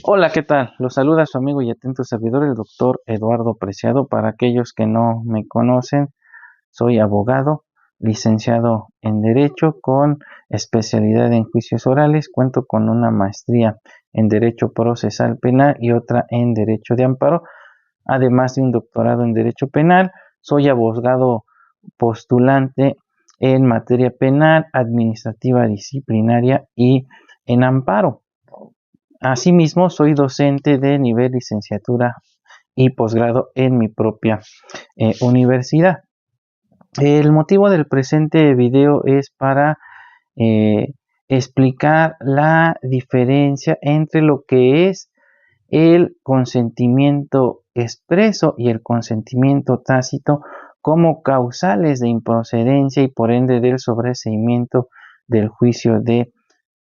Hola, ¿qué tal? Los saluda su amigo y atento servidor, el doctor Eduardo Preciado. Para aquellos que no me conocen, soy abogado, licenciado en Derecho con especialidad en juicios orales. Cuento con una maestría en Derecho Procesal Penal y otra en Derecho de Amparo, además de un doctorado en Derecho Penal. Soy abogado postulante en materia penal, administrativa disciplinaria y en amparo. Asimismo, soy docente de nivel licenciatura y posgrado en mi propia universidad. El motivo del presente video es para eh, explicar la diferencia entre lo que es el consentimiento expreso y el consentimiento tácito como causales de improcedencia y por ende del sobreseimiento del juicio de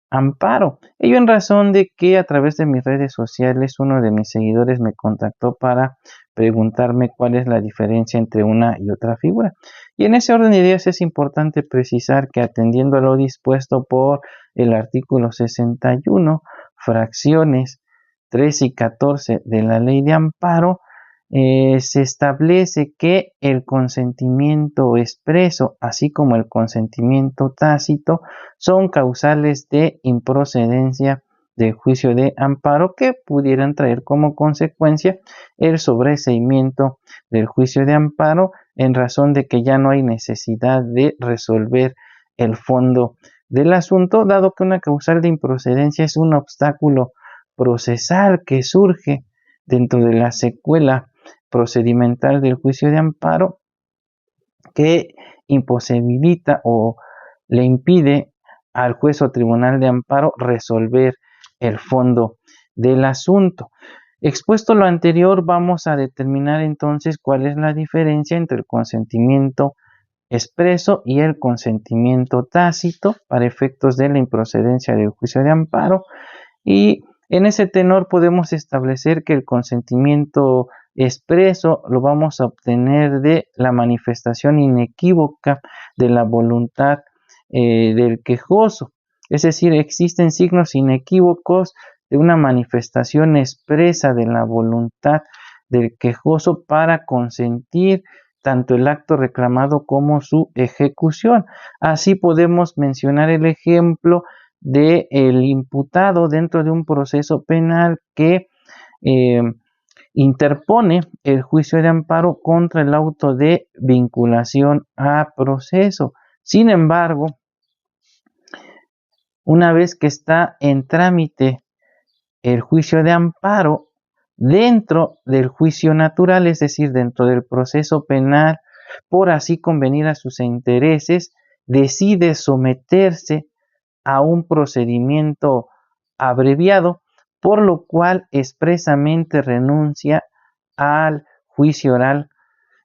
amparo. Ello en razón de que a través de mis redes sociales uno de mis seguidores me contactó para preguntarme cuál es la diferencia entre una y otra figura. Y en ese orden de ideas es importante precisar que atendiendo a lo dispuesto por el artículo 61, fracciones 3 y 14 de la Ley de Amparo, se establece que el consentimiento expreso, así como el consentimiento tácito, son causales de improcedencia del juicio de amparo que pudieran traer como consecuencia el sobreseimiento del juicio de amparo en razón de que ya no hay necesidad de resolver el fondo del asunto, dado que una causal de improcedencia es un obstáculo procesal que surge dentro de la secuela procedimental del juicio de amparo que imposibilita o le impide al juez o tribunal de amparo resolver el fondo del asunto. Expuesto lo anterior, vamos a determinar entonces cuál es la diferencia entre el consentimiento expreso y el consentimiento tácito para efectos de la improcedencia del juicio de amparo. Y en ese tenor podemos establecer que el consentimiento expreso lo vamos a obtener de la manifestación inequívoca de la voluntad del quejoso. Es decir, existen signos inequívocos de una manifestación expresa de la voluntad del quejoso para consentir tanto el acto reclamado como su ejecución. Así podemos mencionar el ejemplo del imputado dentro de un proceso penal que eh, interpone el juicio de amparo contra el auto de vinculación a proceso. Sin embargo, una vez que está en trámite el juicio de amparo, dentro del juicio natural, es decir, dentro del proceso penal, por así convenir a sus intereses, decide someterse a un procedimiento abreviado, por lo cual expresamente renuncia al juicio oral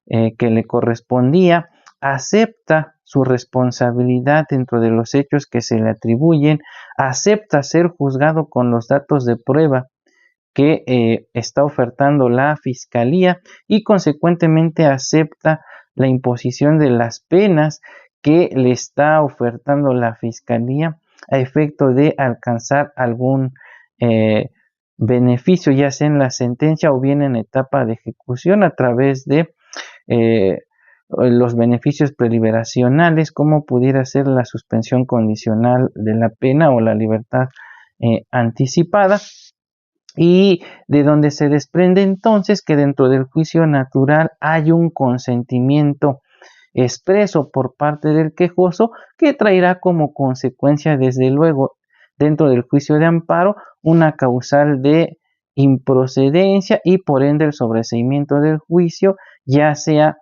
que le correspondía, acepta su responsabilidad dentro de los hechos que se le atribuyen, acepta ser juzgado con los datos de prueba que está ofertando la fiscalía y consecuentemente acepta la imposición de las penas que le está ofertando la fiscalía a efecto de alcanzar algún beneficio, ya sea en la sentencia o bien en etapa de ejecución a través de los beneficios preliberacionales, como pudiera ser la suspensión condicional de la pena o la libertad anticipada, y de donde se desprende entonces que dentro del juicio natural hay un consentimiento expreso por parte del quejoso que traerá como consecuencia, desde luego, dentro del juicio de amparo, una causal de improcedencia y por ende el sobreseimiento del juicio, ya sea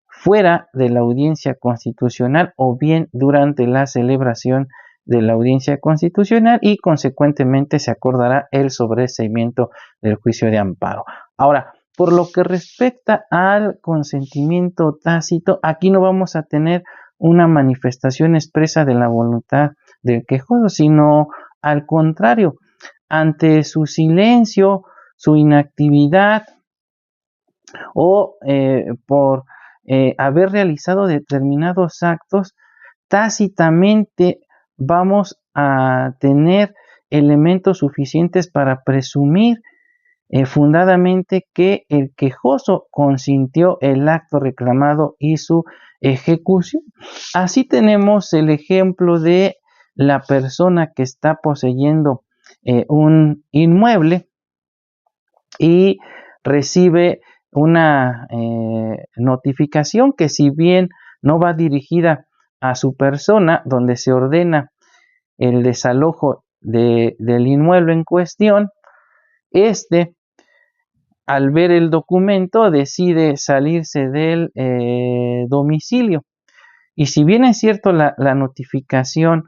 fuera de la audiencia constitucional o bien durante la celebración de la audiencia constitucional, y consecuentemente se acordará el sobreseimiento del juicio de amparo. Ahora, por lo que respecta al consentimiento tácito, aquí no vamos a tener una manifestación expresa de la voluntad del quejoso, sino al contrario, ante su silencio, su inactividad o por haber realizado determinados actos, tácitamente vamos a tener elementos suficientes para presumir fundadamente que el quejoso consintió el acto reclamado y su ejecución. Así tenemos el ejemplo de la persona que está poseyendo un inmueble y recibe una notificación que, si bien no va dirigida a su persona, donde se ordena el desalojo del inmueble en cuestión, al ver el documento, decide salirse del domicilio. Y si bien es cierto, la notificación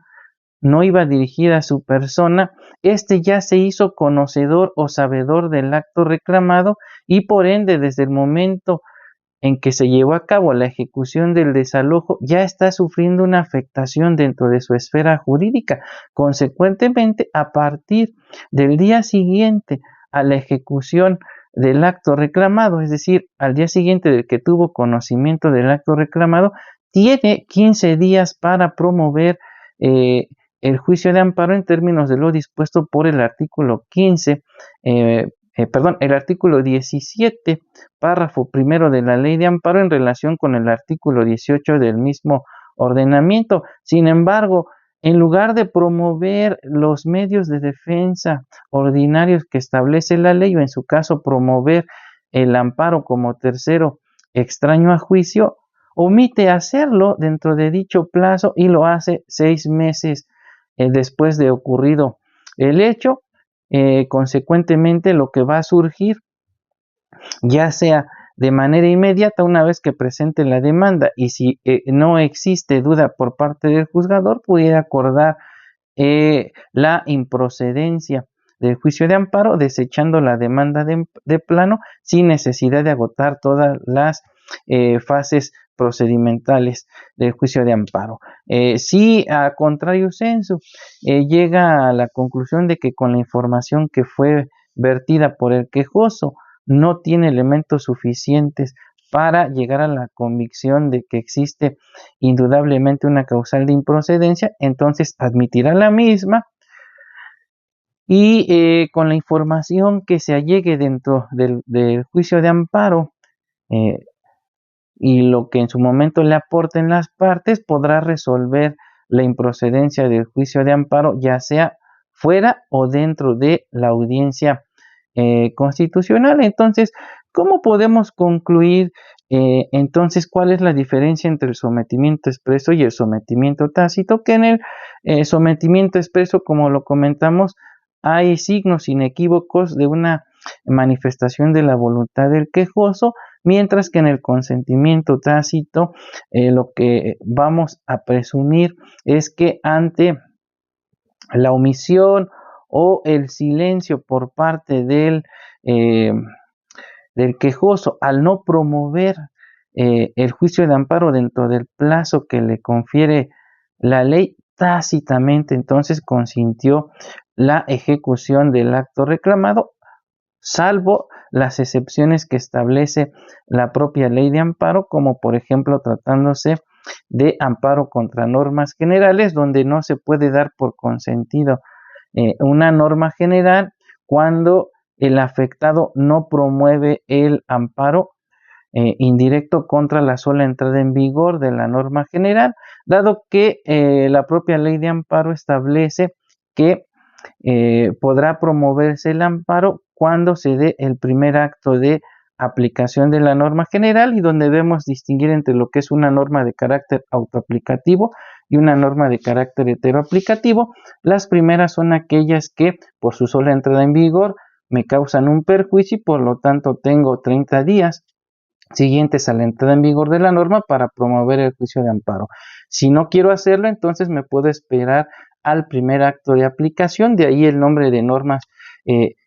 no iba dirigida a su persona, ya se hizo conocedor o sabedor del acto reclamado, y por ende, desde el momento en que se llevó a cabo la ejecución del desalojo, ya está sufriendo una afectación dentro de su esfera jurídica. Consecuentemente, a partir del día siguiente a la ejecución del acto reclamado, es decir, al día siguiente del que tuvo conocimiento del acto reclamado, tiene 15 días para promover el juicio de amparo en términos de lo dispuesto por el artículo 15, el artículo 17, párrafo primero de la Ley de Amparo, en relación con el artículo 18 del mismo ordenamiento. Sin embargo, en lugar de promover los medios de defensa ordinarios que establece la ley, o en su caso promover el amparo como tercero extraño a juicio, omite hacerlo dentro de dicho plazo y lo hace 6 meses después de ocurrido el hecho. Consecuentemente, lo que va a surgir, ya sea de manera inmediata una vez que presente la demanda, y si no existe duda por parte del juzgador, pudiera acordar la improcedencia del juicio de amparo, desechando la demanda de plano, sin necesidad de agotar todas las fases procedimentales del juicio de amparo. Si a contrario sensu llega a la conclusión de que con la información que fue vertida por el quejoso no tiene elementos suficientes para llegar a la convicción de que existe indudablemente una causal de improcedencia, entonces admitirá la misma, y con la información que se allegue dentro del juicio de amparo y lo que en su momento le aporten las partes, podrá resolver la improcedencia del juicio de amparo, ya sea fuera o dentro de la audiencia constitucional. Entonces, ¿cómo podemos concluir entonces cuál es la diferencia entre el sometimiento expreso y el sometimiento tácito? Que en el sometimiento expreso, como lo comentamos, hay signos inequívocos de una manifestación de la voluntad del quejoso, mientras que en el consentimiento tácito lo que vamos a presumir es que ante la omisión o el silencio por parte del quejoso, al no promover el juicio de amparo dentro del plazo que le confiere la ley, tácitamente entonces consintió la ejecución del acto reclamado, salvo las excepciones que establece la propia ley de amparo, como por ejemplo tratándose de amparo contra normas generales, donde no se puede dar por consentido una norma general cuando el afectado no promueve el amparo indirecto contra la sola entrada en vigor de la norma general, dado que la propia ley de amparo establece que podrá promoverse el amparo cuando se dé el primer acto de aplicación de la norma general, y donde debemos distinguir entre lo que es una norma de carácter autoaplicativo y una norma de carácter heteroaplicativo. Las primeras son aquellas que por su sola entrada en vigor me causan un perjuicio, y por lo tanto tengo 30 días siguientes a la entrada en vigor de la norma para promover el juicio de amparo. Si no quiero hacerlo, entonces me puedo esperar al primer acto de aplicación, de ahí el nombre de normas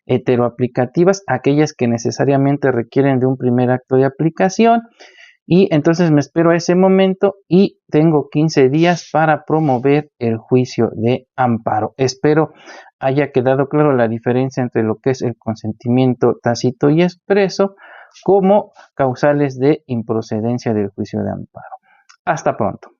heteroaplicativas, aquellas que necesariamente requieren de un primer acto de aplicación, y entonces me espero a ese momento y tengo 15 días para promover el juicio de amparo. Espero haya quedado claro la diferencia entre lo que es el consentimiento tácito y expreso como causales de improcedencia del juicio de amparo. Hasta pronto.